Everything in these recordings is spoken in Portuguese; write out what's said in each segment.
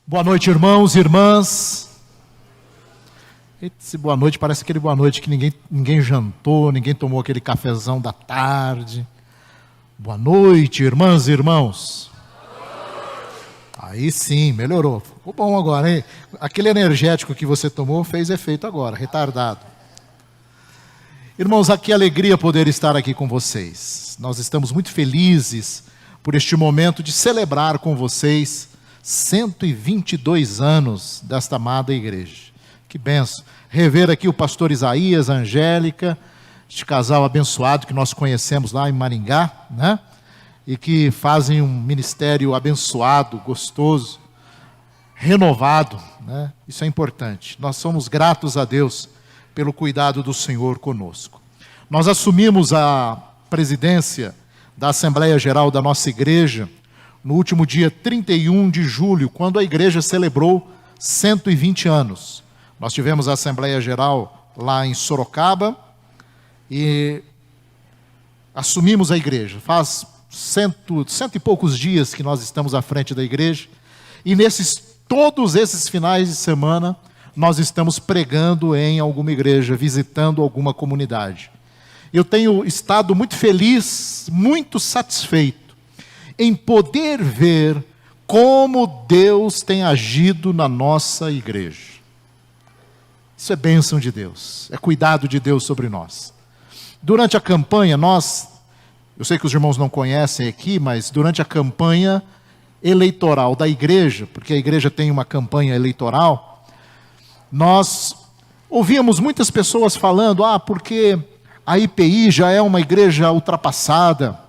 Boa noite, irmãos e irmãs. Esse boa noite parece aquele boa noite que ninguém jantou, ninguém tomou aquele cafezão da tarde. Boa noite, irmãs e irmãos. Aí sim, melhorou. Ficou bom agora, hein? Aquele energético que você tomou fez efeito agora, retardado. Irmãos, que alegria poder estar aqui com vocês. Nós estamos muito felizes por este momento de celebrar com vocês 122 anos desta amada igreja. Que benção. Rever aqui o pastor Isaías, a Angélica, este casal abençoado que nós conhecemos lá em Maringá, né? E que fazem um ministério abençoado, gostoso, renovado, né? Isso é importante. Nós somos gratos a Deus pelo cuidado do Senhor conosco. Nós assumimos a presidência da Assembleia Geral da nossa igreja no último dia 31 de julho, quando a igreja celebrou 120 anos. Nós tivemos a Assembleia Geral lá em Sorocaba e assumimos a igreja. Faz cento e poucos dias que nós estamos à frente da igreja e todos esses finais de semana nós estamos pregando em alguma igreja, visitando alguma comunidade. Eu tenho estado muito feliz, muito satisfeito em poder ver como Deus tem agido na nossa igreja. Isso é bênção de Deus, é cuidado de Deus sobre nós. Durante a campanha, eu sei que os irmãos não conhecem aqui, mas durante a campanha eleitoral da igreja, porque a igreja tem uma campanha eleitoral, nós ouvíamos muitas pessoas falando, porque a IPI já é uma igreja ultrapassada,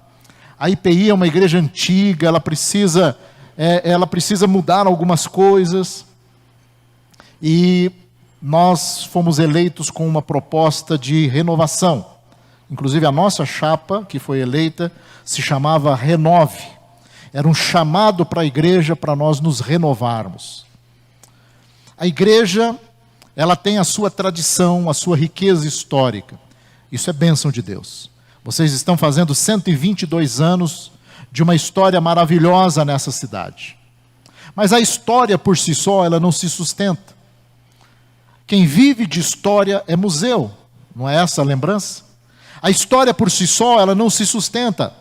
a IPI é uma igreja antiga, ela precisa mudar algumas coisas. E nós fomos eleitos com uma proposta de renovação. Inclusive a nossa chapa, que foi eleita, se chamava Renove. Era um chamado para a igreja para nós nos renovarmos. A igreja, ela tem a sua tradição, a sua riqueza histórica. Isso é bênção de Deus. Vocês estão fazendo 122 anos de uma história maravilhosa nessa cidade. Mas a história por si só, ela não se sustenta. Quem vive de história é museu, não é essa a lembrança? A história por si só, ela não se sustenta.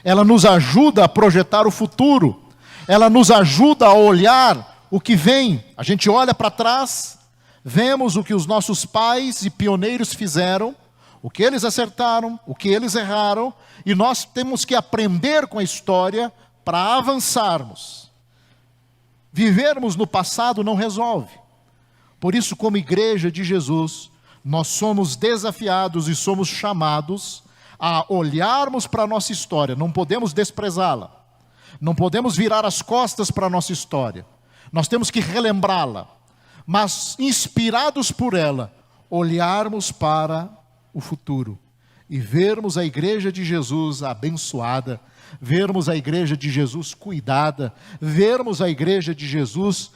Ela nos ajuda a projetar o futuro. Ela nos ajuda a olhar o que vem. A gente olha para trás, vemos o que os nossos pais e pioneiros fizeram, o que eles acertaram, o que eles erraram, e nós temos que aprender com a história para avançarmos. Vivermos no passado não resolve. Por isso, como igreja de Jesus, nós somos desafiados e somos chamados a olharmos para a nossa história. Não podemos desprezá-la. Não podemos virar as costas para a nossa história. Nós temos que relembrá-la. Mas, inspirados por ela, olharmos para o futuro e vermos a igreja de Jesus abençoada, vermos a igreja de Jesus cuidada, vermos a igreja de Jesus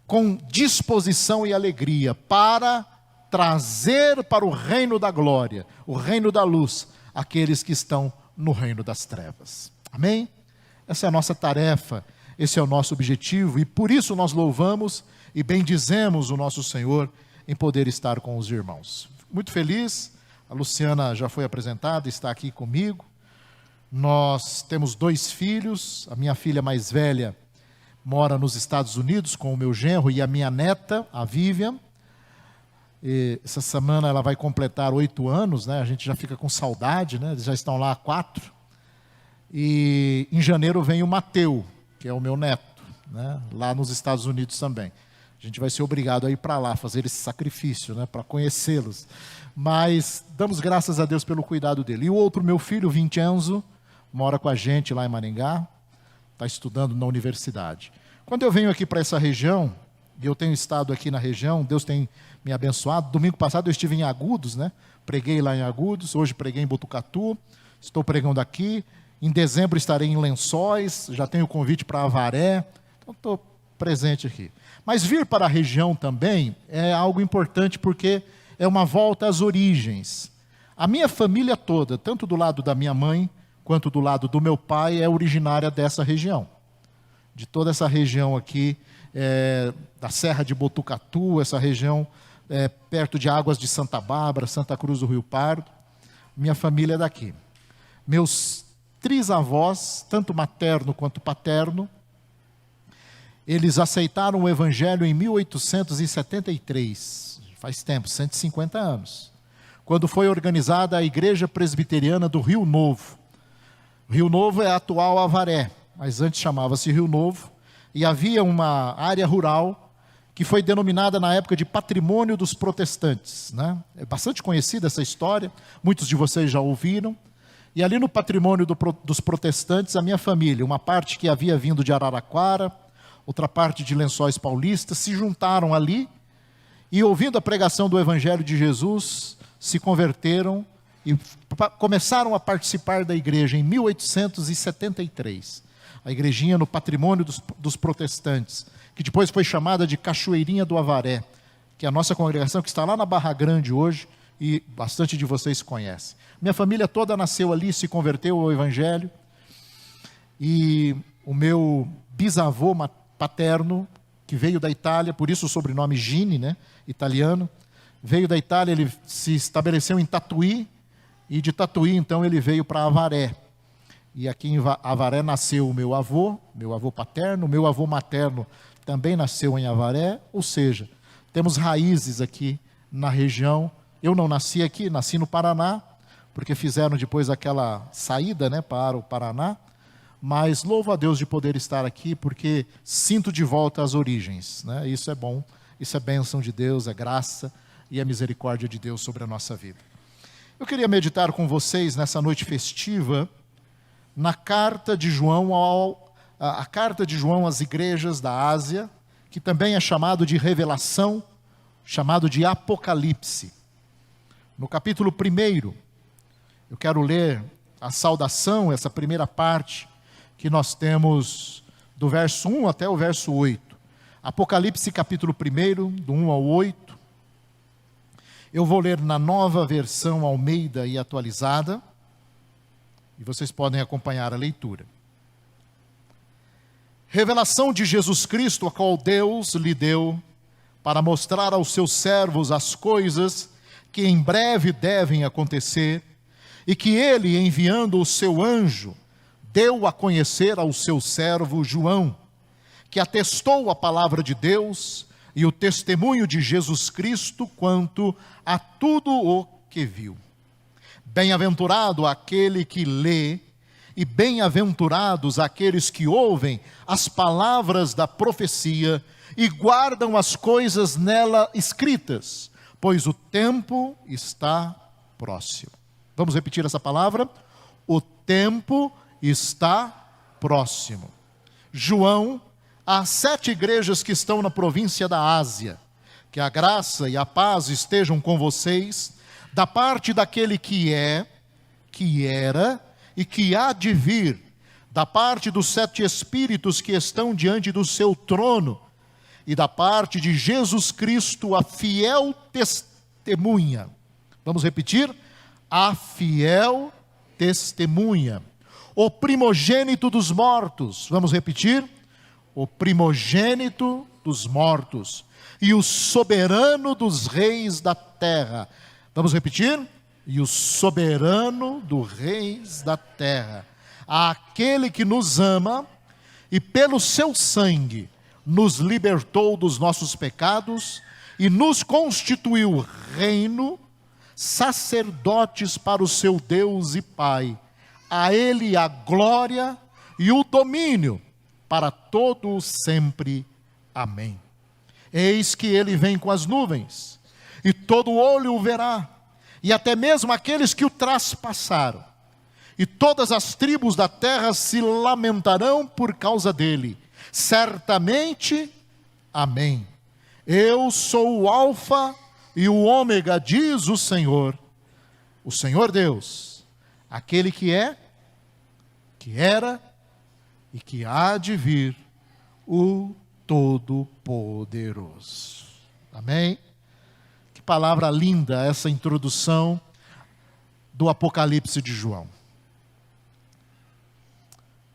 com disposição e alegria para trazer para o reino da glória, o reino da luz, aqueles que estão no reino das trevas. Amém? Essa é a nossa tarefa, esse é o nosso objetivo, e por isso nós louvamos e bendizemos o nosso Senhor em poder estar com os irmãos. Muito feliz, a Luciana já foi apresentada, está aqui comigo. Nós temos 2 filhos, a minha filha mais velha mora nos Estados Unidos com o meu genro e a minha neta, a Vivian. E essa semana ela vai completar 8 anos, né? A gente já fica com saudade, né? Eles já estão lá há 4. E em janeiro vem o Mateu, que é o meu neto, né? Lá nos Estados Unidos também. A gente vai ser obrigado a ir para lá, fazer esse sacrifício, né? Para conhecê-los. Mas damos graças a Deus pelo cuidado dele. E o outro, meu filho, Vincenzo, mora com a gente lá em Maringá, está estudando na universidade. Quando eu venho aqui para essa região, e eu tenho estado aqui na região, Deus tem me abençoado. Domingo passado eu estive em Agudos, né? Preguei lá em Agudos, hoje preguei em Botucatu, estou pregando aqui. Em dezembro estarei em Lençóis, já tenho convite para Avaré, então estou presente aqui. Mas vir para a região também é algo importante porque é uma volta às origens. A minha família toda, tanto do lado da minha mãe, quanto do lado do meu pai, é originária dessa região. De toda essa região aqui da Serra de Botucatu, essa região perto de Águas de Santa Bárbara, Santa Cruz do Rio Pardo. Minha família é daqui. Meus trisavós, tanto materno quanto paterno, eles aceitaram o Evangelho em 1873, faz tempo, 150 anos, quando foi organizada a Igreja Presbiteriana do Rio Novo. Rio Novo é a atual Avaré, mas antes chamava-se Rio Novo, e havia uma área rural que foi denominada na época de Patrimônio dos Protestantes, né? É bastante conhecida essa história, muitos de vocês já ouviram. E ali no Patrimônio dos Protestantes, a minha família, uma parte que havia vindo de Araraquara, outra parte de Lençóis Paulistas, se juntaram ali e, ouvindo a pregação do Evangelho de Jesus, se converteram e começaram a participar da igreja em 1873. A igrejinha no Patrimônio dos Protestantes, que depois foi chamada de Cachoeirinha do Avaré, que é a nossa congregação que está lá na Barra Grande hoje, e bastante de vocês conhecem. Minha família toda nasceu ali, se converteu ao Evangelho, e o meu bisavô paterno, que veio da Itália, por isso o sobrenome Gini, né, italiano, veio da Itália, ele se estabeleceu em Tatuí, e de Tatuí então ele veio para Avaré. E aqui em Avaré nasceu o meu avô paterno, meu avô materno também nasceu em Avaré, ou seja, temos raízes aqui na região. Eu não nasci aqui, nasci no Paraná, porque fizeram depois aquela saída, né, para o Paraná, mas louvo a Deus de poder estar aqui, porque sinto de volta as origens, né? Isso é bom, isso é bênção de Deus, é graça e é misericórdia de Deus sobre a nossa vida. Eu queria meditar com vocês nessa noite festiva, na carta de João a carta de João às igrejas da Ásia, que também é chamado de Revelação, chamado de Apocalipse. No capítulo 1, eu quero ler a saudação, essa primeira parte, que nós temos do verso 1 até o verso 8. Apocalipse capítulo 1, do 1 ao 8. Eu vou ler na nova versão Almeida e atualizada, e vocês podem acompanhar a leitura. Revelação de Jesus Cristo, a qual Deus lhe deu, para mostrar aos seus servos as coisas que em breve devem acontecer, e que ele, enviando o seu anjo, deu a conhecer ao seu servo João, que atestou a palavra de Deus e o testemunho de Jesus Cristo quanto a tudo o que viu. Bem-aventurado aquele que lê, e bem-aventurados aqueles que ouvem as palavras da profecia e guardam as coisas nela escritas, pois o tempo está próximo. Vamos repetir essa palavra? O tempo está próximo. João, às 7 igrejas que estão na província da Ásia, que a graça e a paz estejam com vocês, da parte daquele que é, que era e que há de vir, da parte dos 7 Espíritos que estão diante do seu trono, e da parte de Jesus Cristo, a fiel testemunha. Vamos repetir? A fiel testemunha. O primogênito dos mortos. Vamos repetir? O primogênito dos mortos. E o soberano dos reis da terra. Vamos repetir? E o soberano dos reis da terra. Aquele que nos ama e pelo seu sangue nos libertou dos nossos pecados e nos constituiu reino, sacerdotes para o seu Deus e Pai. A ele a glória e o domínio para todo sempre. Amém. Eis que ele vem com as nuvens, e todo olho o verá, e até mesmo aqueles que o traspassaram. E todas as tribos da terra se lamentarão por causa dele. Certamente, amém. Eu sou o Alfa e o Ômega, diz o Senhor Deus, aquele que é, que era e que há de vir, o Todo-Poderoso. Amém? Que palavra linda essa introdução do Apocalipse de João.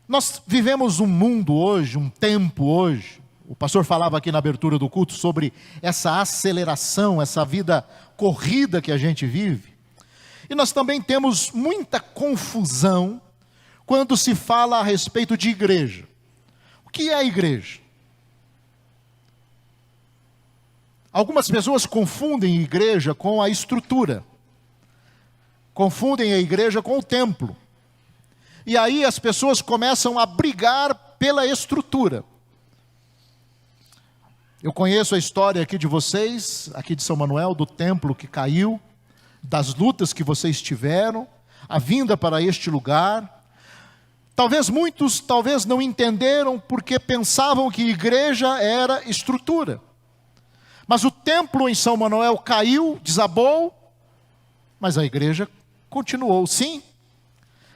Nós vivemos um mundo hoje, um tempo hoje, O pastor falava aqui na abertura do culto sobre essa aceleração, essa vida corrida que a gente vive. E nós também temos muita confusão quando se fala a respeito de igreja. O que é a igreja? Algumas pessoas confundem igreja com a estrutura. Confundem a igreja com o templo. E aí as pessoas começam a brigar pela estrutura. Eu conheço a história aqui de vocês, aqui de São Manuel, do templo que caiu, das lutas que vocês tiveram, a vinda para este lugar. Talvez muitos não entenderam porque pensavam que igreja era estrutura. Mas o templo em São Manuel caiu, desabou, mas a igreja continuou. Sim,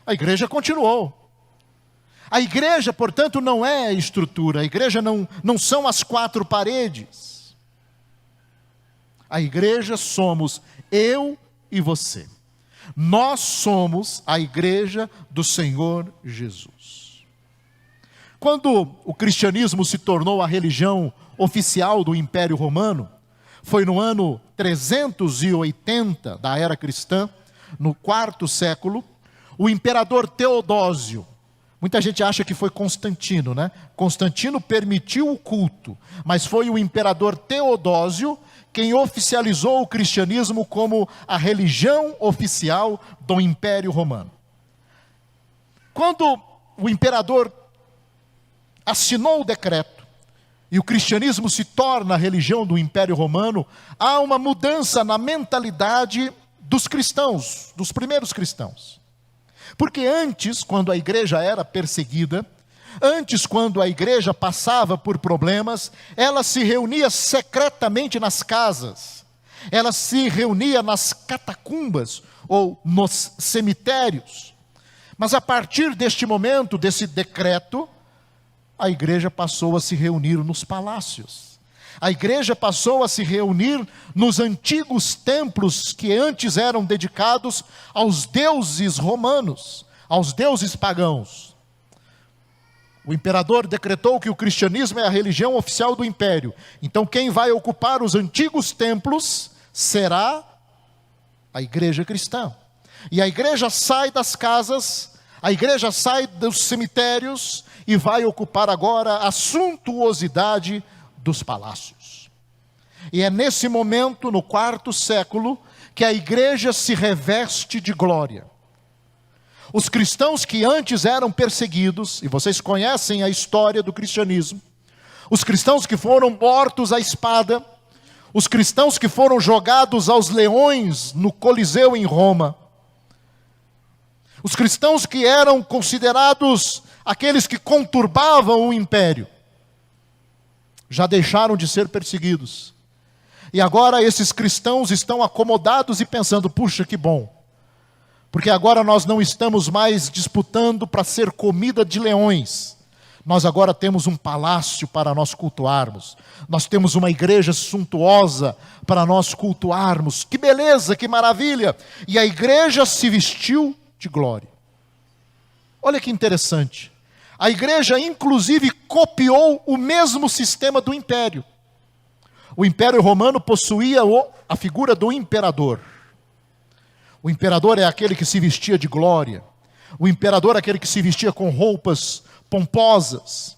a igreja continuou. A igreja, portanto, não é a estrutura. A igreja não são as quatro paredes. A igreja somos eu e você. Nós somos a igreja do Senhor Jesus. Quando o cristianismo se tornou a religião oficial do Império Romano, foi no ano 380 da era cristã, no quarto século, o imperador Teodósio, muita gente acha que foi Constantino, né? Constantino permitiu o culto, mas foi o imperador Teodósio quem oficializou o cristianismo como a religião oficial do Império Romano. Quando o imperador assinou o decreto e o cristianismo se torna a religião do Império Romano, há uma mudança na mentalidade dos cristãos, dos primeiros cristãos. Porque antes, quando a igreja era perseguida, antes, quando a igreja passava por problemas, ela se reunia secretamente nas casas, ela se reunia nas catacumbas ou nos cemitérios. Mas a partir deste momento, desse decreto, a igreja passou a se reunir nos palácios. A igreja passou a se reunir nos antigos templos que antes eram dedicados aos deuses romanos, aos deuses pagãos. O imperador decretou que o cristianismo é a religião oficial do império. Então quem vai ocupar os antigos templos será a igreja cristã. E a igreja sai das casas, a igreja sai dos cemitérios e vai ocupar agora a suntuosidade dos palácios. E é nesse momento, no quarto século, que a igreja se reveste de glória. Os cristãos que antes eram perseguidos, e vocês conhecem a história do cristianismo, os cristãos que foram mortos à espada, os cristãos que foram jogados aos leões no Coliseu em Roma, os cristãos que eram considerados aqueles que conturbavam o império, já deixaram de ser perseguidos. E agora esses cristãos estão acomodados e pensando, puxa, que bom. Porque agora nós não estamos mais disputando para ser comida de leões. Nós agora temos um palácio para nós cultuarmos. Nós temos uma igreja suntuosa para nós cultuarmos. Que beleza, que maravilha! E a igreja se vestiu de glória. Olha que interessante. A igreja, inclusive, copiou o mesmo sistema do império. O Império Romano possuía a figura do imperador. O imperador é aquele que se vestia de glória. O imperador é aquele que se vestia com roupas pomposas.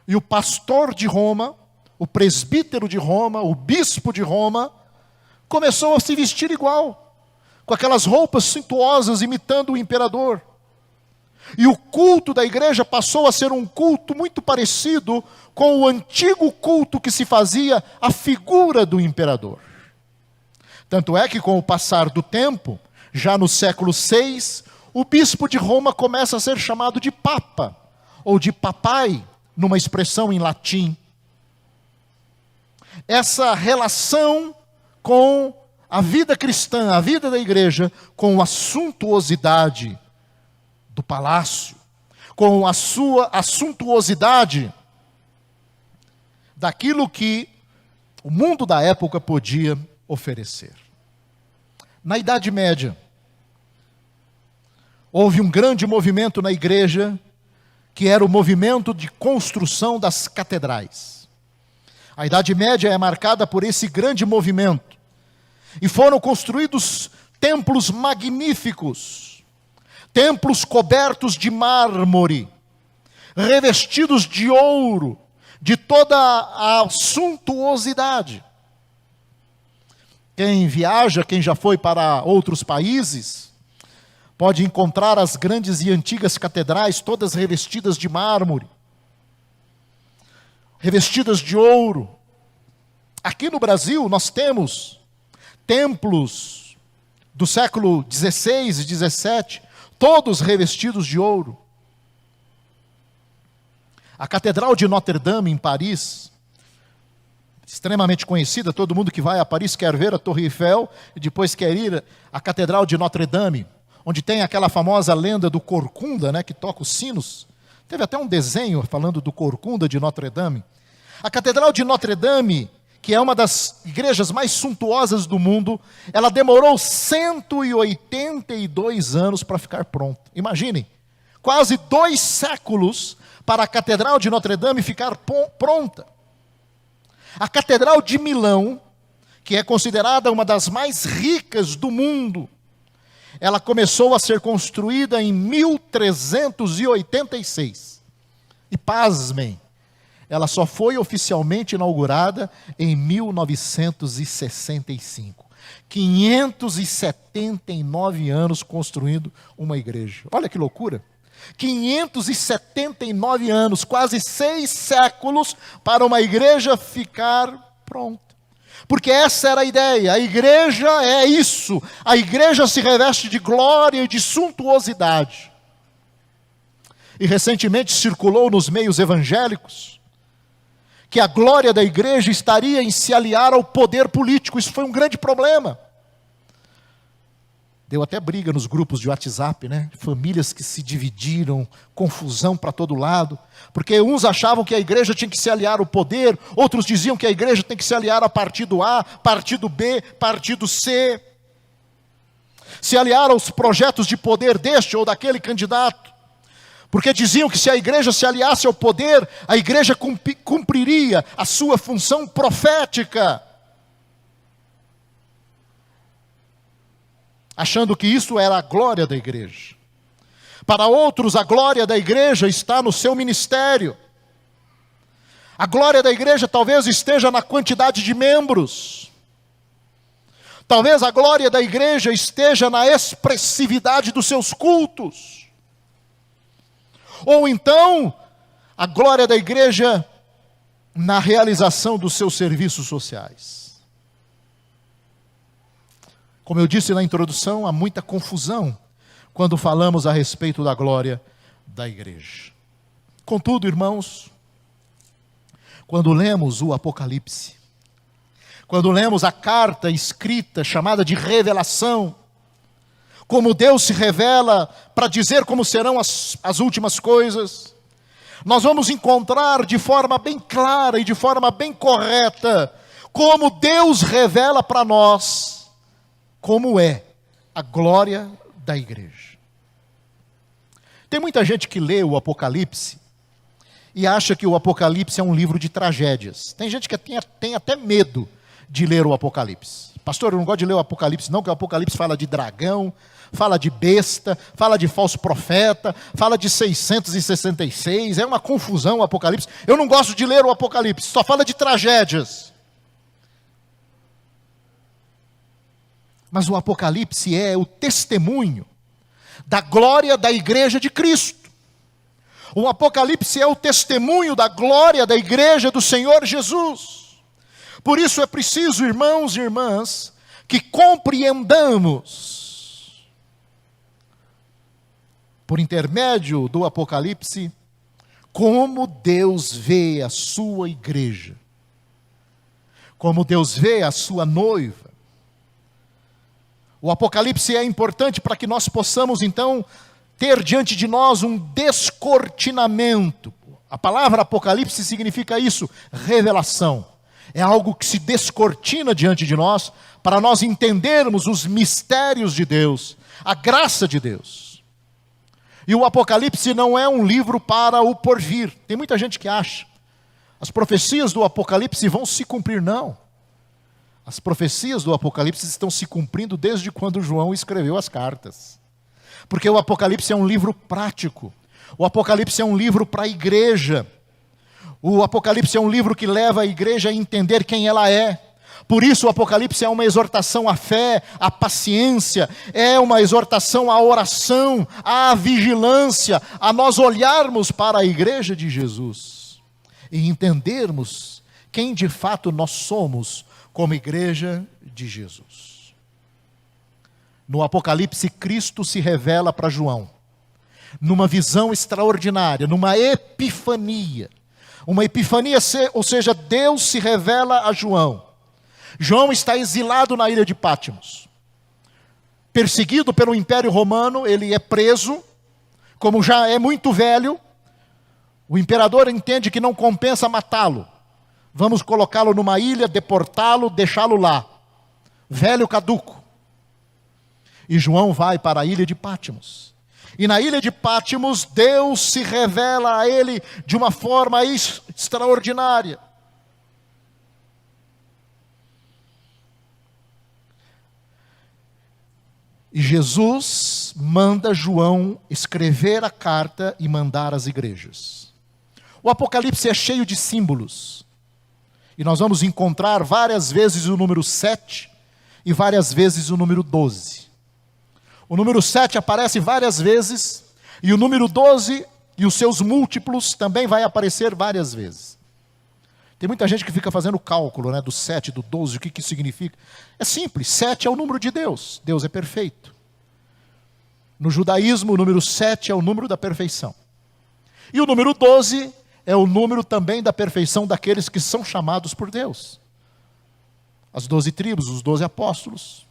E o pastor de Roma, o presbítero de Roma, o bispo de Roma, começou a se vestir igual, com aquelas roupas suntuosas imitando o imperador. E o culto da igreja passou a ser um culto muito parecido com o antigo culto que se fazia à figura do imperador. Tanto é que com o passar do tempo, já no século VI, o bispo de Roma começa a ser chamado de papa, ou de papai, numa expressão em latim. Essa relação com a vida cristã, a vida da igreja, com a suntuosidade do palácio, com a suntuosidade daquilo que o mundo da época podia oferecer. Na Idade Média, houve um grande movimento na igreja que era o movimento de construção das catedrais. A Idade Média é marcada por esse grande movimento. E foram construídos templos magníficos, templos cobertos de mármore, revestidos de ouro, de toda a suntuosidade. Quem viaja, quem já foi para outros países, pode encontrar as grandes e antigas catedrais, todas revestidas de mármore, revestidas de ouro. Aqui no Brasil nós temos templos do século XVI e XVII, todos revestidos de ouro. A Catedral de Notre-Dame, em Paris, extremamente conhecida, todo mundo que vai a Paris quer ver a Torre Eiffel, e depois quer ir à Catedral de Notre-Dame, onde tem aquela famosa lenda do Corcunda, né, que toca os sinos. Teve até um desenho falando do Corcunda de Notre-Dame. A Catedral de Notre-Dame, que é uma das igrejas mais suntuosas do mundo, ela demorou 182 anos para ficar pronta. Imaginem, quase 2 séculos para a Catedral de Notre-Dame ficar pronta. A Catedral de Milão, que é considerada uma das mais ricas do mundo, ela começou a ser construída em 1386. E pasmem, ela só foi oficialmente inaugurada em 1965. 579 anos construindo uma igreja. Olha que loucura. 579 anos, quase 6 séculos, para uma igreja ficar pronta. Porque essa era a ideia, a igreja é isso. A igreja se reveste de glória e de suntuosidade. E recentemente circulou nos meios evangélicos que a glória da igreja estaria em se aliar ao poder político. Isso foi um grande problema. Deu até briga nos grupos de WhatsApp, né? Famílias que se dividiram, confusão para todo lado. Porque uns achavam que a igreja tinha que se aliar ao poder, outros diziam que a igreja tem que se aliar a partido A, partido B, partido C. Se aliar aos projetos de poder deste ou daquele candidato. Porque diziam que se a igreja se aliasse ao poder, a igreja cumpriria a sua função profética. Achando que isso era a glória da igreja. Para outros, a glória da igreja está no seu ministério. A glória da igreja talvez esteja na quantidade de membros. Talvez a glória da igreja esteja na expressividade dos seus cultos. Ou então, a glória da igreja na realização dos seus serviços sociais. Como eu disse na introdução, há muita confusão quando falamos a respeito da glória da igreja. Contudo, irmãos, quando lemos o Apocalipse, quando lemos a carta escrita chamada de revelação, como Deus se revela para dizer como serão as últimas coisas, nós vamos encontrar de forma bem clara e de forma bem correta, como Deus revela para nós, como é a glória da igreja. Tem muita gente que lê o Apocalipse e acha que o Apocalipse é um livro de tragédias. Tem gente que tem até medo de ler o Apocalipse. Pastor, eu não gosto de ler o Apocalipse não, porque o Apocalipse fala de dragão, fala de besta, fala de falso profeta, fala de 666, é uma confusão o Apocalipse. Eu não gosto de ler o Apocalipse, só fala de tragédias. Mas o Apocalipse é o testemunho da glória da igreja de Cristo. O Apocalipse é o testemunho da glória da igreja do Senhor Jesus. Por isso é preciso, irmãos e irmãs, que compreendamos, por intermédio do Apocalipse, como Deus vê a sua igreja, como Deus vê a sua noiva. O Apocalipse é importante para que nós possamos, então, ter diante de nós um descortinamento. A palavra Apocalipse significa isso, revelação. É algo que se descortina diante de nós, para nós entendermos os mistérios de Deus, a graça de Deus. E o Apocalipse não é um livro para o porvir. Tem muita gente que acha. As profecias do Apocalipse vão se cumprir. Não. As profecias do Apocalipse estão se cumprindo desde quando João escreveu as cartas. Porque o Apocalipse é um livro prático. O Apocalipse é um livro para a igreja. O Apocalipse é um livro que leva a igreja a entender quem ela é. Por isso o Apocalipse é uma exortação à fé, à paciência, é uma exortação à oração, à vigilância, a nós olharmos para a igreja de Jesus e entendermos quem de fato nós somos como igreja de Jesus. No Apocalipse, Cristo se revela para João, numa visão extraordinária, numa epifania. Uma epifania, ou seja, Deus se revela a João. João está exilado na ilha de Patmos. Perseguido pelo Império Romano, ele é preso. Como já é muito velho, o imperador entende que não compensa matá-lo. Vamos colocá-lo numa ilha, deportá-lo, deixá-lo lá. Velho caduco. E João vai para a ilha de Patmos. E na ilha de Patmos, Deus se revela a ele de uma forma extraordinária. E Jesus manda João escrever a carta e mandar às igrejas. O Apocalipse é cheio de símbolos. E nós vamos encontrar várias vezes o número 7 e várias vezes o número 12. O número 7 aparece várias vezes, e o número 12 e os seus múltiplos também vai aparecer várias vezes. Tem muita gente que fica fazendo cálculo, do 7, do 12, o que isso significa. É simples, 7 é o número de Deus. Deus é perfeito. No judaísmo, o número 7 é o número da perfeição. E o número 12 é o número também da perfeição daqueles que são chamados por Deus. As 12 tribos, os 12 apóstolos.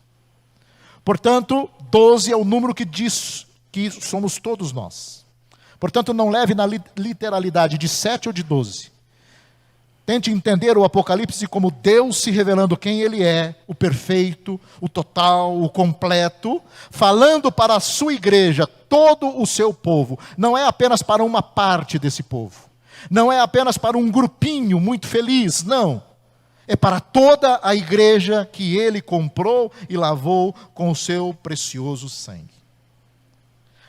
Portanto, 12 é o número que diz que somos todos nós. Portanto, não leve na literalidade de 7 ou de 12. Tente entender o Apocalipse como Deus se revelando quem Ele é, o perfeito, o total, o completo, falando para a sua igreja, todo o seu povo. Não é apenas para uma parte desse povo. Não é apenas para um grupinho muito feliz, não. É para toda a igreja que Ele comprou e lavou com o seu precioso sangue.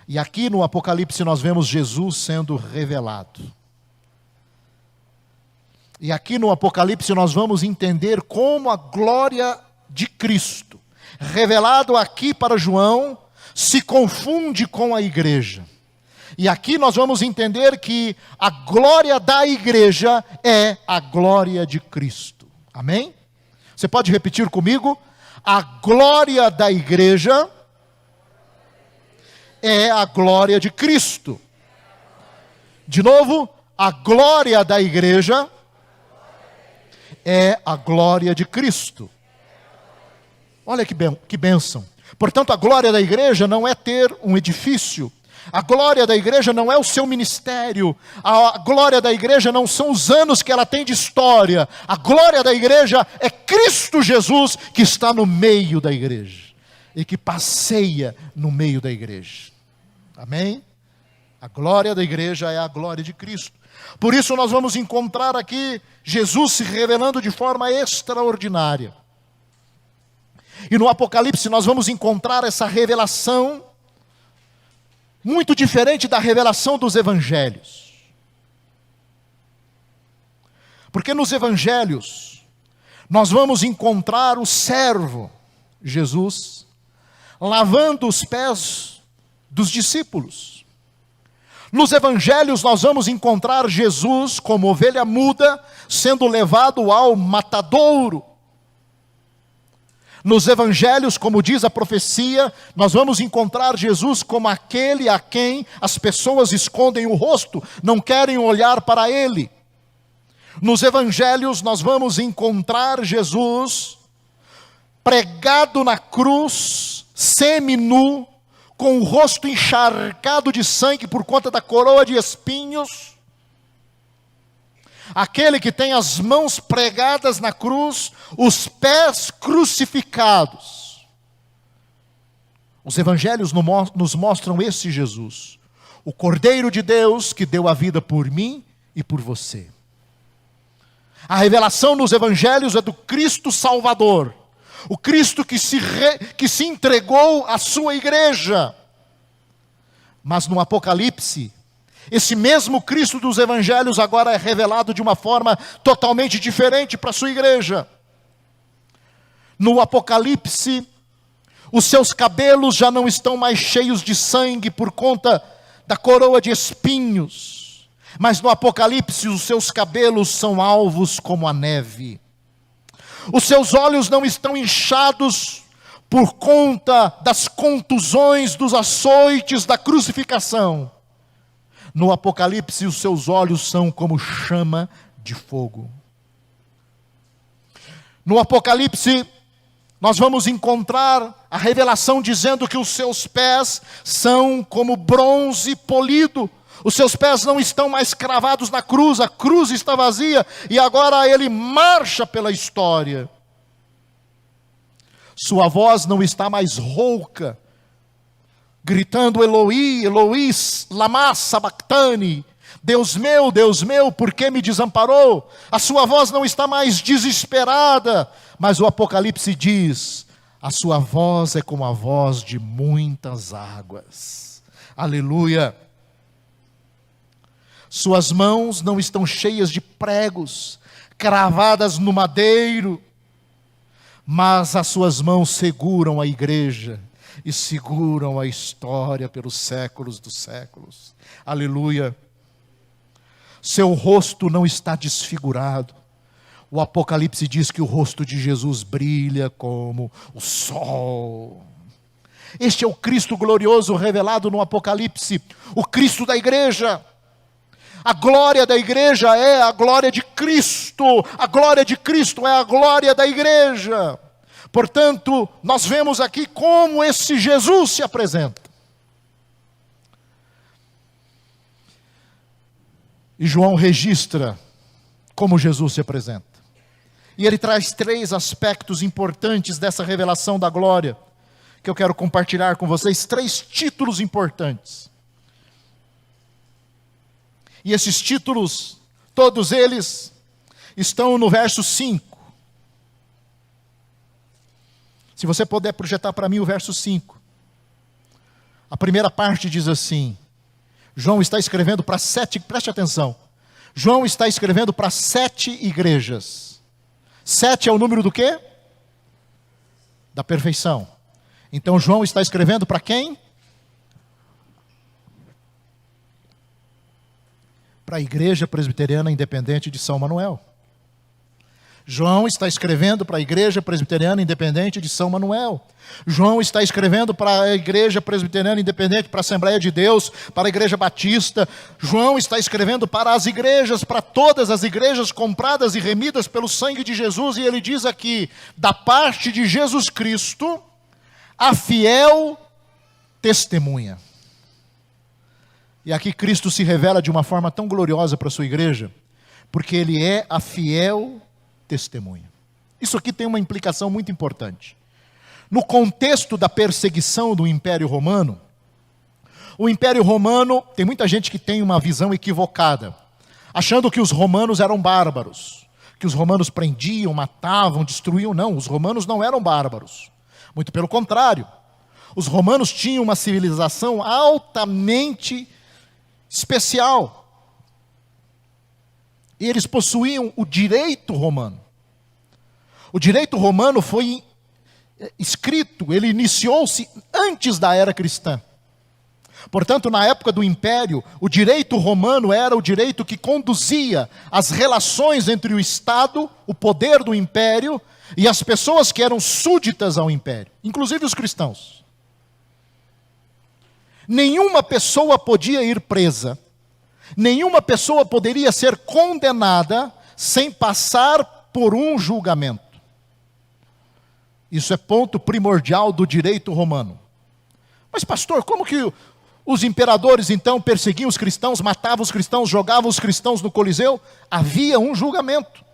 E aqui no Apocalipse nós vemos Jesus sendo revelado. E aqui no Apocalipse nós vamos entender como a glória de Cristo, revelado aqui para João, se confunde com a igreja. E aqui nós vamos entender que a glória da igreja é a glória de Cristo. Amém? Você pode repetir comigo? A glória da igreja é a glória de Cristo. De novo, a glória da igreja é a glória de Cristo. Olha que bênção. Portanto, a glória da igreja não é ter um edifício. A glória da igreja não é o seu ministério. A glória da igreja não são os anos que ela tem de história. A glória da igreja é Cristo Jesus que está no meio da igreja e que passeia no meio da igreja. Amém? A glória da igreja é a glória de Cristo. Por isso nós vamos encontrar aqui Jesus se revelando de forma extraordinária. E no Apocalipse nós vamos encontrar essa revelação muito diferente da revelação dos evangelhos. Porque nos evangelhos nós vamos encontrar o servo Jesus lavando os pés dos discípulos. Nos evangelhos nós vamos encontrar Jesus como ovelha muda sendo levado ao matadouro. Nos evangelhos, como diz a profecia, nós vamos encontrar Jesus como aquele a quem as pessoas escondem o rosto, não querem olhar para Ele. Nos evangelhos nós vamos encontrar Jesus pregado na cruz, semi-nu, com o rosto encharcado de sangue por conta da coroa de espinhos. Aquele que tem as mãos pregadas na cruz, os pés crucificados. Os evangelhos nos mostram esse Jesus. o Cordeiro de Deus que deu a vida por mim e por você. A revelação nos evangelhos é do Cristo Salvador, o Cristo que se entregou à sua igreja. Mas no Apocalipse, esse mesmo Cristo dos evangelhos agora é revelado de uma forma totalmente diferente para a sua igreja. No Apocalipse, os seus cabelos já não estão mais cheios de sangue por conta da coroa de espinhos. Mas no Apocalipse os seus cabelos são alvos como a neve. Os seus olhos não estão inchados por conta das contusões, dos açoites, da crucificação. No Apocalipse os seus olhos são como chama de fogo. No Apocalipse nós vamos encontrar a revelação dizendo que os seus pés são como bronze polido. Os seus pés não estão mais cravados na cruz, a cruz está vazia e agora ele marcha pela história. Sua voz não está mais rouca, gritando Eloi, Eloi, lama sabachthani, Deus meu, por que me desamparou? A sua voz não está mais desesperada, mas o Apocalipse diz, a sua voz é como a voz de muitas águas. Aleluia! Suas mãos não estão cheias de pregos, cravadas no madeiro, mas as suas mãos seguram a igreja e seguram a história pelos séculos dos séculos. Aleluia! Seu rosto não está desfigurado. O Apocalipse diz que o rosto de Jesus brilha como o sol. Este é o Cristo glorioso revelado no Apocalipse, o Cristo da igreja. A glória da igreja é a glória de Cristo. A glória de Cristo é a glória da igreja. Portanto, nós vemos aqui como esse Jesus se apresenta. E João registra como Jesus se apresenta. E ele traz 3 aspectos importantes dessa revelação da glória, que eu quero compartilhar com vocês, 3 títulos importantes. E esses títulos, todos eles, estão no verso 5. Se você puder projetar para mim o verso 5. A primeira parte diz assim, João está escrevendo para 7, preste atenção. João está escrevendo para 7 igrejas. 7 é o número do quê? Da perfeição. Então João está escrevendo para quem? Para a Igreja Presbiteriana Independente de São Manuel. João está escrevendo para a Igreja Presbiteriana Independente de São Manuel. João está escrevendo para a Igreja Presbiteriana Independente, para a Assembleia de Deus, para a Igreja Batista. João está escrevendo para as igrejas, para todas as igrejas compradas e remidas pelo sangue de Jesus. E ele diz aqui, da parte de Jesus Cristo, a fiel testemunha. E aqui Cristo se revela de uma forma tão gloriosa para a sua igreja, porque Ele é a fiel testemunha. Isso aqui tem uma implicação muito importante. No contexto da perseguição do Império Romano, o Império Romano, tem muita gente que tem uma visão equivocada, achando que os romanos eram bárbaros, que os romanos prendiam, matavam, destruíam. Não, os romanos não eram bárbaros. Muito pelo contrário. Os romanos tinham uma civilização altamente especial. E eles possuíam o direito romano. O direito romano foi escrito, ele iniciou-se antes da era cristã. Portanto, na época do Império, o direito romano era o direito que conduzia as relações entre o Estado, o poder do Império, e as pessoas que eram súditas ao Império, inclusive os cristãos. Nenhuma pessoa podia ir presa, nenhuma pessoa poderia ser condenada sem passar por um julgamento. Isso é ponto primordial do direito romano. Mas pastor, como que os imperadores então perseguiam os cristãos, matavam os cristãos, jogavam os cristãos no Coliseu? Havia um julgamento.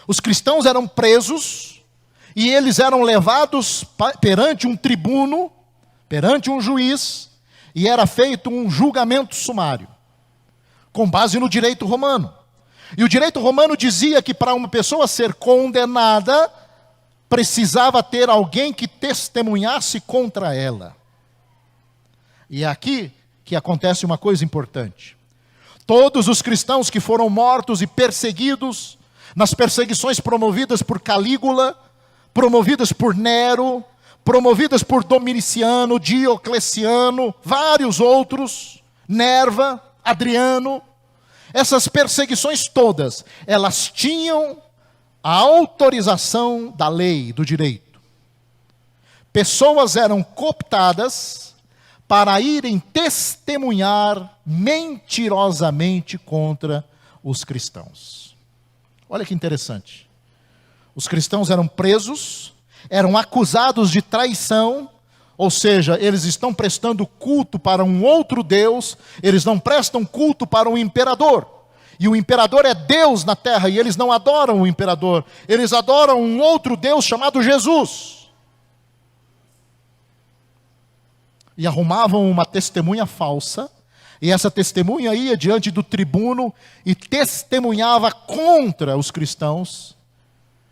Os cristãos eram presos e eles eram levados perante um tribuno, perante um juiz, e era feito um julgamento sumário, com base no direito romano. E o direito romano dizia que para uma pessoa ser condenada, precisava ter alguém que testemunhasse contra ela. E é aqui que acontece uma coisa importante. Todos os cristãos que foram mortos e perseguidos, nas perseguições promovidas por Calígula, promovidas por Nero, promovidas por Dominiciano, Diocleciano, vários outros, Nerva, Adriano, essas perseguições todas, elas tinham a autorização da lei, do direito. Pessoas eram cooptadas para irem testemunhar mentirosamente contra os cristãos. Olha que interessante. Os cristãos eram presos, eram acusados de traição, ou seja, eles estão prestando culto para um outro Deus, eles não prestam culto para um imperador. E o imperador é Deus na terra, e eles não adoram o imperador, eles adoram um outro Deus chamado Jesus. E arrumavam uma testemunha falsa, e essa testemunha ia diante do tribuno e testemunhava contra os cristãos.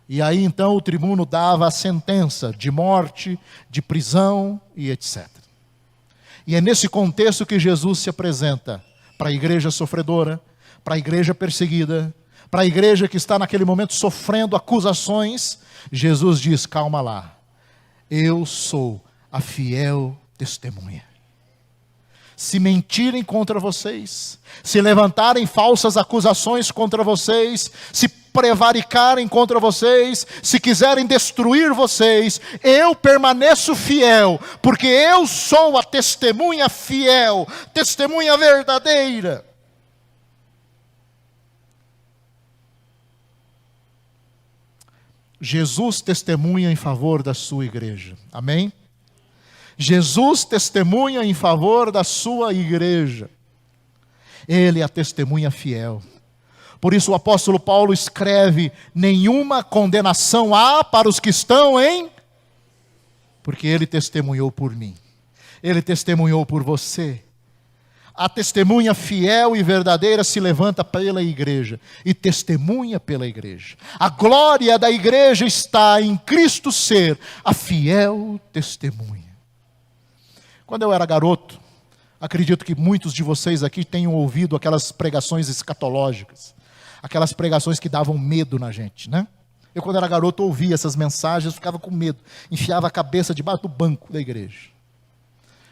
E aí então o tribuno dava a sentença de morte, de prisão e etc. E é nesse contexto que Jesus se apresenta para a igreja sofredora, para a igreja perseguida, para a igreja que está naquele momento sofrendo acusações. Jesus diz: calma lá, eu sou a fiel testemunha. Se mentirem contra vocês, se levantarem falsas acusações contra vocês, se prevaricarem contra vocês, se quiserem destruir vocês, eu permaneço fiel, porque eu sou a testemunha fiel, testemunha verdadeira. Jesus testemunha em favor da sua igreja, amém? Jesus testemunha em favor da sua igreja. Ele é a testemunha fiel. Por isso o apóstolo Paulo escreve: nenhuma condenação há para os que estão em... Porque ele testemunhou por mim. Ele testemunhou por você. A testemunha fiel e verdadeira se levanta pela igreja e testemunha pela igreja. A glória da igreja está em Cristo ser a fiel testemunha. Quando eu era garoto, acredito que muitos de vocês aqui tenham ouvido aquelas pregações escatológicas, aquelas pregações que davam medo na gente, né? Eu, quando era garoto, ouvia essas mensagens, ficava com medo, enfiava a cabeça debaixo do banco da igreja.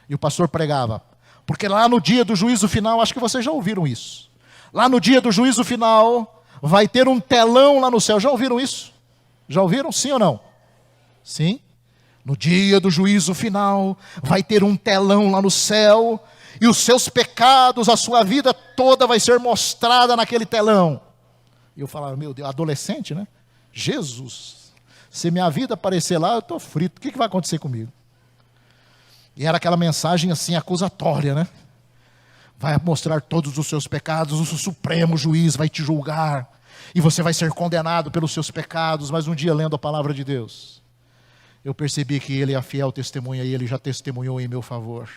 E o pastor pregava, porque lá no dia do juízo final, acho que vocês já ouviram isso, lá no dia do juízo final, vai ter um telão lá no céu. Já ouviram isso? Já ouviram? Sim ou não? Sim. No dia do juízo final, vai ter um telão lá no céu, e os seus pecados, a sua vida toda vai ser mostrada naquele telão. E eu falava: meu Deus, adolescente, né? Jesus, se minha vida aparecer lá, eu estou frito, o que vai acontecer comigo? E era aquela mensagem assim, acusatória, né? Vai mostrar todos os seus pecados, o supremo juiz vai te julgar, e você vai ser condenado pelos seus pecados. Mas um dia, lendo a palavra de Deus, eu percebi que Ele é a fiel testemunha, e Ele já testemunhou em meu favor.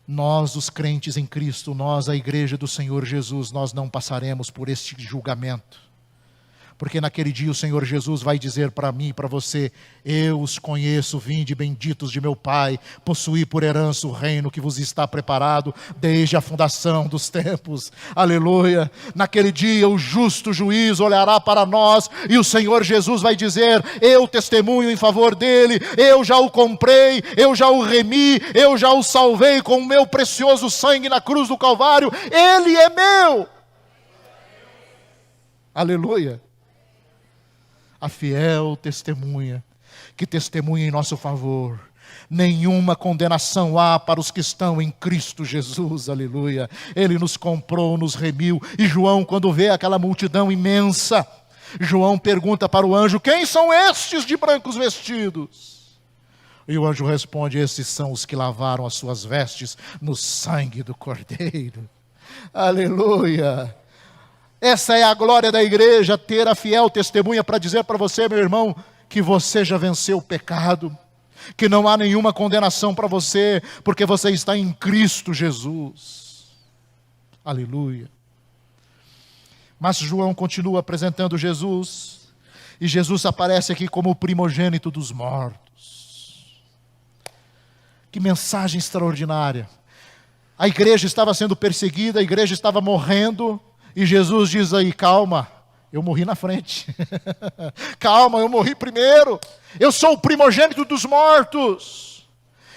Nós, os crentes em Cristo, nós, a igreja do Senhor Jesus, nós não passaremos por este julgamento. Porque naquele dia o Senhor Jesus vai dizer para mim e para você: eu os conheço, vinde benditos de meu Pai, possuí por herança o reino que vos está preparado desde a fundação dos tempos. Aleluia. Naquele dia o justo juiz olhará para nós e o Senhor Jesus vai dizer: eu testemunho em favor dele, eu já o comprei, eu já o remi, eu já o salvei com o meu precioso sangue na cruz do Calvário, ele é meu. Aleluia. A fiel testemunha, que testemunha em nosso favor. Nenhuma condenação há para os que estão em Cristo Jesus, aleluia. Ele nos comprou, nos remiu. E João, quando vê aquela multidão imensa, João pergunta para o anjo: quem são estes de brancos vestidos? E o anjo responde: esses são os que lavaram as suas vestes no sangue do Cordeiro. Aleluia. Essa é a glória da igreja, ter a fiel testemunha para dizer para você, meu irmão, que você já venceu o pecado, que não há nenhuma condenação para você, porque você está em Cristo Jesus. Aleluia. Mas João continua apresentando Jesus, e Jesus aparece aqui como o primogênito dos mortos. Que mensagem extraordinária. A igreja estava sendo perseguida, a igreja estava morrendo, e Jesus diz aí, calma, eu morri na frente. Calma, eu morri primeiro. Eu sou o primogênito dos mortos.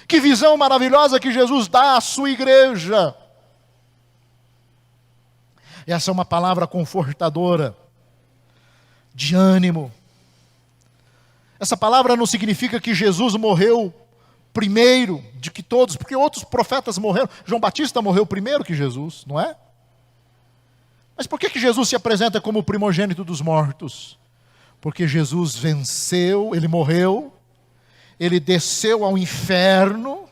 Que visão maravilhosa que Jesus dá à sua igreja. Essa é uma palavra confortadora, de ânimo. Essa palavra não significa que Jesus morreu primeiro de que todos, porque outros profetas morreram. João Batista morreu primeiro que Jesus, não é? Mas por que Jesus se apresenta como o primogênito dos mortos? Porque Jesus venceu, ele morreu, ele desceu ao inferno,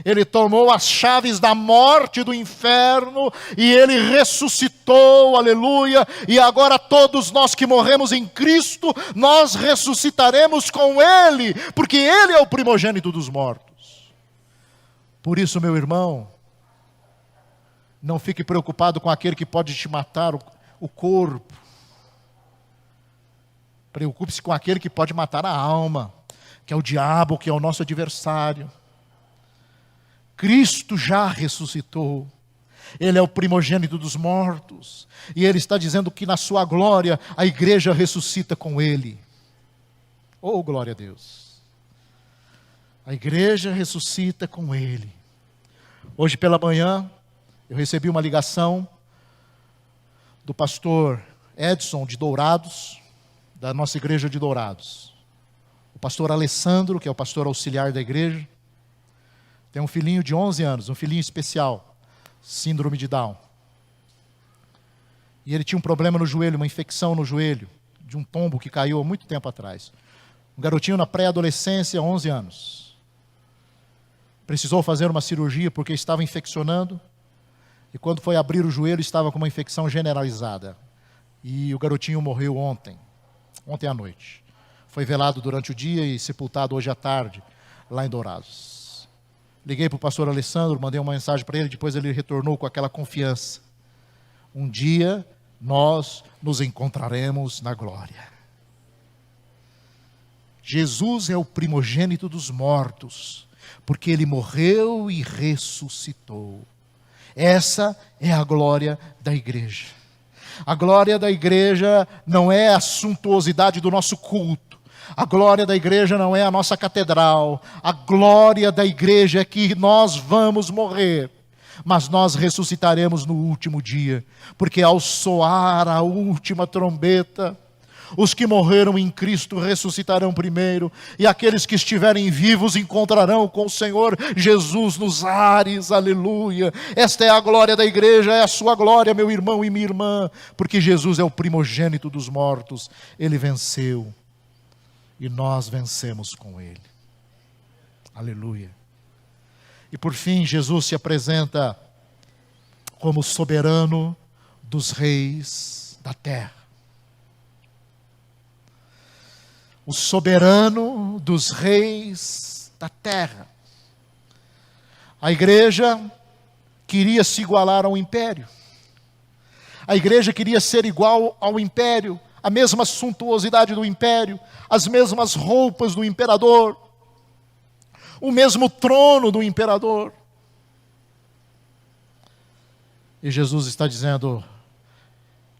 ele tomou as chaves da morte do inferno, e ele ressuscitou, aleluia, e agora todos nós que morremos em Cristo, nós ressuscitaremos com ele, porque ele é o primogênito dos mortos. Por isso, meu irmão, não fique preocupado com aquele que pode te matar o corpo. Preocupe-se com aquele que pode matar a alma, que é o diabo, que é o nosso adversário. Cristo já ressuscitou. Ele é o primogênito dos mortos. E Ele está dizendo que na sua glória a igreja ressuscita com Ele. Oh, glória a Deus. A igreja ressuscita com Ele. Hoje pela manhã, eu recebi uma ligação do pastor Edson de Dourados, da nossa igreja de Dourados. O pastor Alessandro, que é o pastor auxiliar da igreja, tem um filhinho de 11 anos, um filhinho especial, síndrome de Down. E ele tinha um problema no joelho, uma infecção no joelho, de um tombo que caiu há muito tempo atrás. Um garotinho na pré-adolescência, 11 anos. Precisou fazer uma cirurgia porque estava infeccionando. E quando foi abrir o joelho, estava com uma infecção generalizada. E o garotinho morreu ontem à noite. Foi velado durante o dia e sepultado hoje à tarde, lá em Dourados. Liguei para o pastor Alessandro, mandei uma mensagem para ele, depois ele retornou com aquela confiança. Um dia nós nos encontraremos na glória. Jesus é o primogênito dos mortos, porque ele morreu e ressuscitou. Essa é a glória da igreja. A glória da igreja não é a suntuosidade do nosso culto. A glória da igreja não é a nossa catedral. A glória da igreja é que nós vamos morrer, mas nós ressuscitaremos no último dia. Porque ao soar a última trombeta, os que morreram em Cristo ressuscitarão primeiro, e aqueles que estiverem vivos encontrarão com o Senhor Jesus nos ares, aleluia. Esta é a glória da igreja, é a sua glória, meu irmão e minha irmã, porque Jesus é o primogênito dos mortos, ele venceu, e nós vencemos com ele, aleluia. E por fim, Jesus se apresenta como soberano dos reis da terra. O soberano dos reis da terra. A igreja queria se igualar ao império. A igreja queria ser igual ao império, a mesma suntuosidade do império, as mesmas roupas do imperador, o mesmo trono do imperador. E Jesus está dizendo,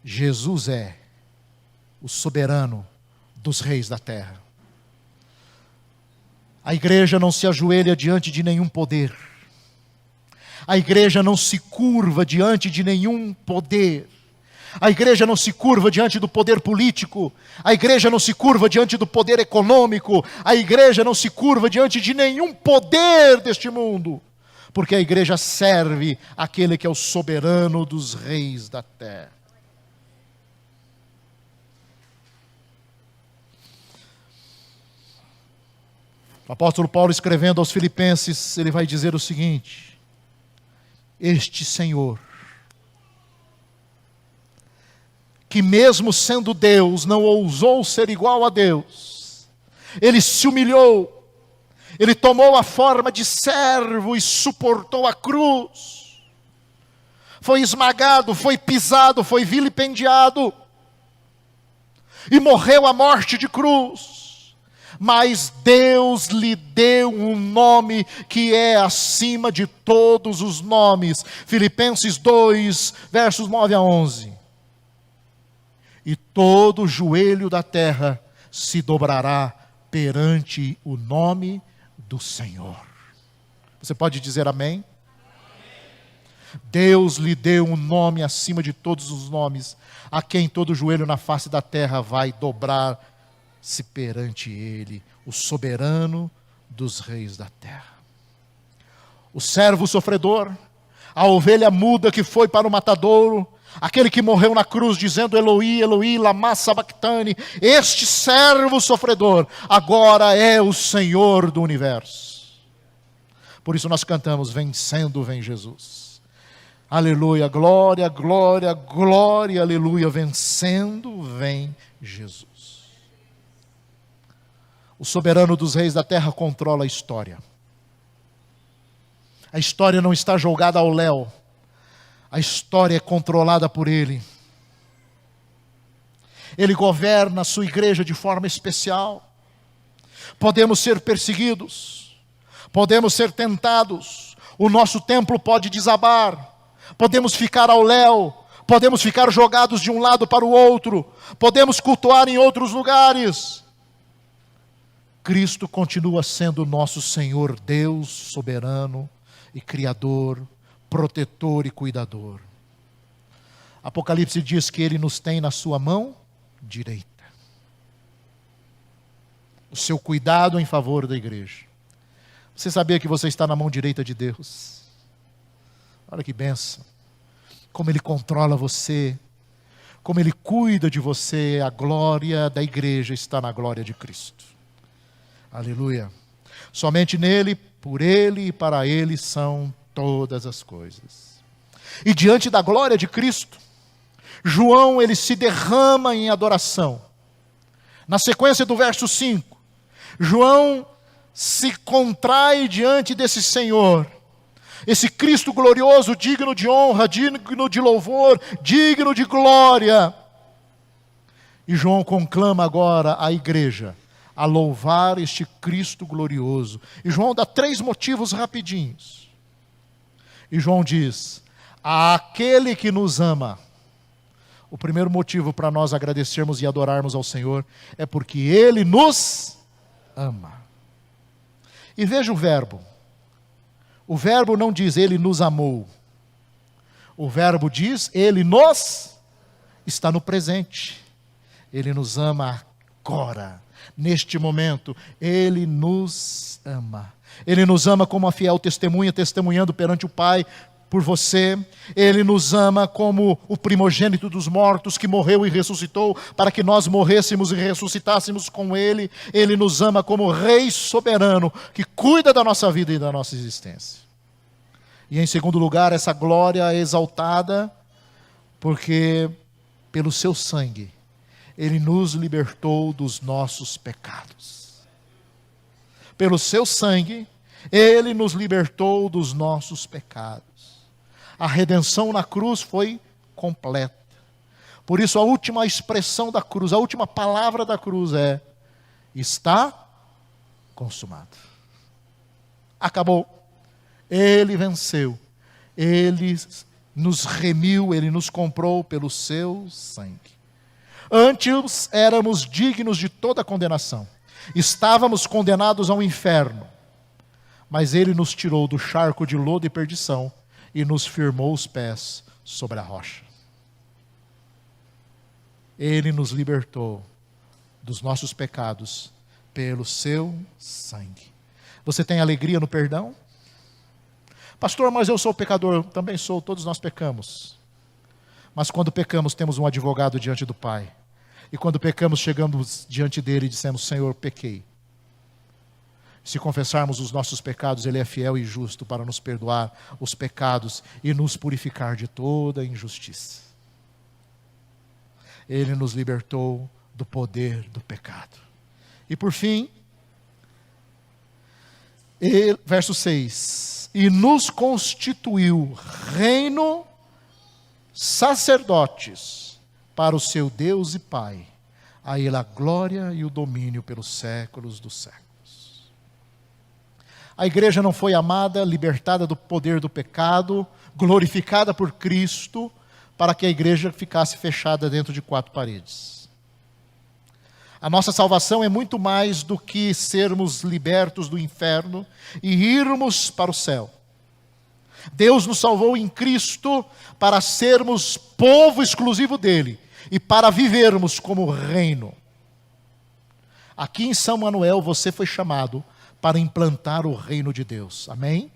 Jesus é o soberano dos reis da terra. A igreja não se ajoelha diante de nenhum poder. A igreja não se curva diante de nenhum poder. A igreja não se curva diante do poder político. A igreja não se curva diante do poder econômico. A igreja não se curva diante de nenhum poder deste mundo. Porque a igreja serve aquele que é o soberano dos reis da terra. O apóstolo Paulo, escrevendo aos Filipenses, ele vai dizer o seguinte: este Senhor, que mesmo sendo Deus, não ousou ser igual a Deus, ele se humilhou, Ele tomou a forma de servo e suportou a cruz. Foi esmagado, foi pisado, foi vilipendiado. E morreu a morte de cruz. Mas Deus lhe deu um nome que é acima de todos os nomes. Filipenses 2, versos 9 a 11. E todo joelho da terra se dobrará perante o nome do Senhor. Você pode dizer amém? Deus lhe deu um nome acima de todos os nomes, a quem todo joelho na face da terra vai dobrar-se perante Ele, o soberano dos reis da terra. O servo sofredor, a ovelha muda que foi para o matadouro, aquele que morreu na cruz dizendo Eloi, Eloi, lama sabachthani, este servo sofredor agora é o Senhor do universo. Por isso nós cantamos, vencendo vem Jesus. Aleluia, glória, glória, glória, aleluia, vencendo vem Jesus. O soberano dos reis da terra controla a história. A história não está jogada ao léu. A história é controlada por Ele. Ele governa a sua igreja de forma especial. Podemos ser perseguidos. Podemos ser tentados. O nosso templo pode desabar. Podemos ficar ao léu, podemos ficar jogados de um lado para o outro, podemos cultuar em outros lugares. Cristo continua sendo nosso Senhor, Deus soberano e Criador, protetor e cuidador. Apocalipse diz que Ele nos tem na sua mão direita. O seu cuidado em favor da igreja. Você sabia que você está na mão direita de Deus? Olha que bênção, como Ele controla você, como Ele cuida de você, a glória da igreja está na glória de Cristo. Aleluia. Somente nele, por Ele e para Ele são todas as coisas. E diante da glória de Cristo, João ele se derrama em adoração. Na sequência do verso 5, João se contrai diante desse Senhor, esse Cristo glorioso, digno de honra, digno de louvor, digno de glória. E João conclama agora a igreja a louvar este Cristo glorioso. E João dá 3 motivos rapidinhos. E João diz, aquele que nos ama. O primeiro motivo para nós agradecermos e adorarmos ao Senhor é porque Ele nos ama. E veja o verbo. O verbo não diz Ele nos amou. O verbo diz Ele nos está no presente. Ele nos ama agora, neste momento. Ele nos ama. Ele nos ama como a fiel testemunha, testemunhando perante o Pai por você. Ele nos ama como o primogênito dos mortos que morreu e ressuscitou para que nós morrêssemos e ressuscitássemos com Ele. Ele nos ama como Rei soberano que cuida da nossa vida e da nossa existência. E em segundo lugar, essa glória é exaltada porque pelo seu sangue Ele nos libertou dos nossos pecados. Pelo seu sangue Ele nos libertou dos nossos pecados. A redenção na cruz foi completa. Por isso a última expressão da cruz, a última palavra da cruz é: está consumado. Acabou. Ele venceu. Ele nos remiu, Ele nos comprou pelo seu sangue. Antes éramos dignos de toda condenação. Estávamos condenados ao inferno. Mas Ele nos tirou do charco de lodo e perdição e nos firmou os pés sobre a rocha. Ele nos libertou dos nossos pecados pelo seu sangue. Você tem alegria no perdão? Pastor, mas eu sou pecador. Eu também sou, todos nós pecamos. Mas quando pecamos, temos um advogado diante do Pai. E quando pecamos, chegamos diante dele e dissemos: Senhor, pequei. Se confessarmos os nossos pecados, Ele é fiel e justo para nos perdoar os pecados e nos purificar de toda injustiça. Ele nos libertou do poder do pecado. E por fim, Verso 6. E nos constituiu reino, sacerdotes para o seu Deus e Pai. A ele a glória e o domínio pelos séculos dos séculos. A igreja não foi amada, libertada do poder do pecado, glorificada por Cristo, para que a igreja ficasse fechada dentro de 4 paredes. A nossa salvação é muito mais do que sermos libertos do inferno e irmos para o céu. Deus nos salvou em Cristo para sermos povo exclusivo dele e para vivermos como reino. Aqui em São Manuel você foi chamado para implantar o reino de Deus. Amém?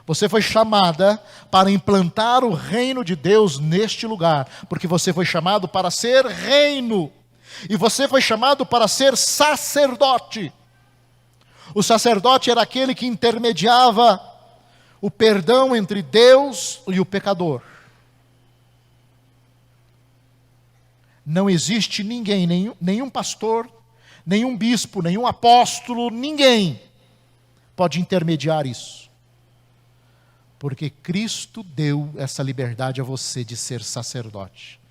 Você foi chamada para implantar o reino de Deus neste lugar, porque você foi chamado para ser reino. E você foi chamado para ser sacerdote. O sacerdote era aquele que intermediava o perdão entre Deus e o pecador. Não existe ninguém, nenhum pastor, nenhum bispo, nenhum apóstolo, ninguém pode intermediar isso. Porque Cristo deu essa liberdade a você de ser sacerdote.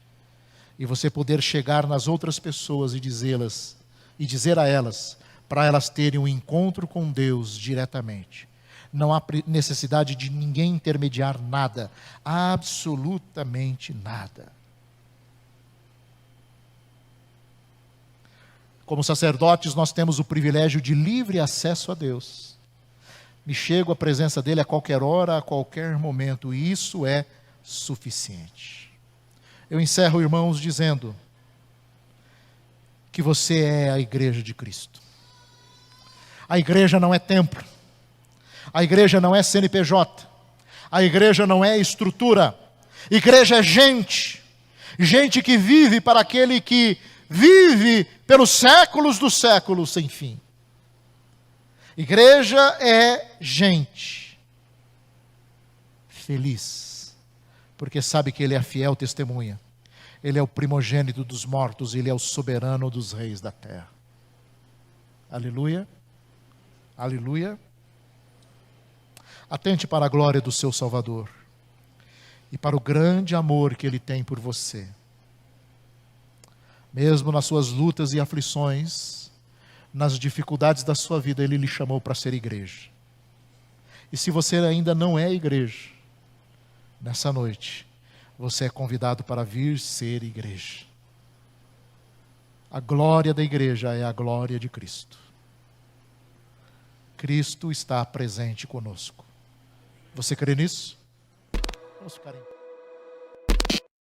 E você poder chegar nas outras pessoas e dizer a elas, para elas terem um encontro com Deus diretamente. Não há necessidade de ninguém intermediar nada, absolutamente nada. Como sacerdotes, nós temos o privilégio de livre acesso a Deus. Me chego à presença dele a qualquer hora, a qualquer momento, e isso é suficiente. Eu encerro, irmãos, dizendo que você é a igreja de Cristo. A igreja não é templo. A igreja não é CNPJ. A igreja não é estrutura. Igreja é gente. Gente que vive para aquele que vive pelos séculos dos séculos sem fim. Igreja é gente feliz, porque sabe que Ele é a fiel testemunha. Ele é o primogênito dos mortos, Ele é o soberano dos reis da terra. Aleluia, aleluia. Atente para a glória do seu Salvador e para o grande amor que Ele tem por você. Mesmo nas suas lutas e aflições, nas dificuldades da sua vida, Ele lhe chamou para ser igreja. E se você ainda não é igreja, nessa noite, você é convidado para vir ser igreja. A glória da igreja é a glória de Cristo. Cristo está presente conosco. Você crê nisso? Vamos ficar em pé.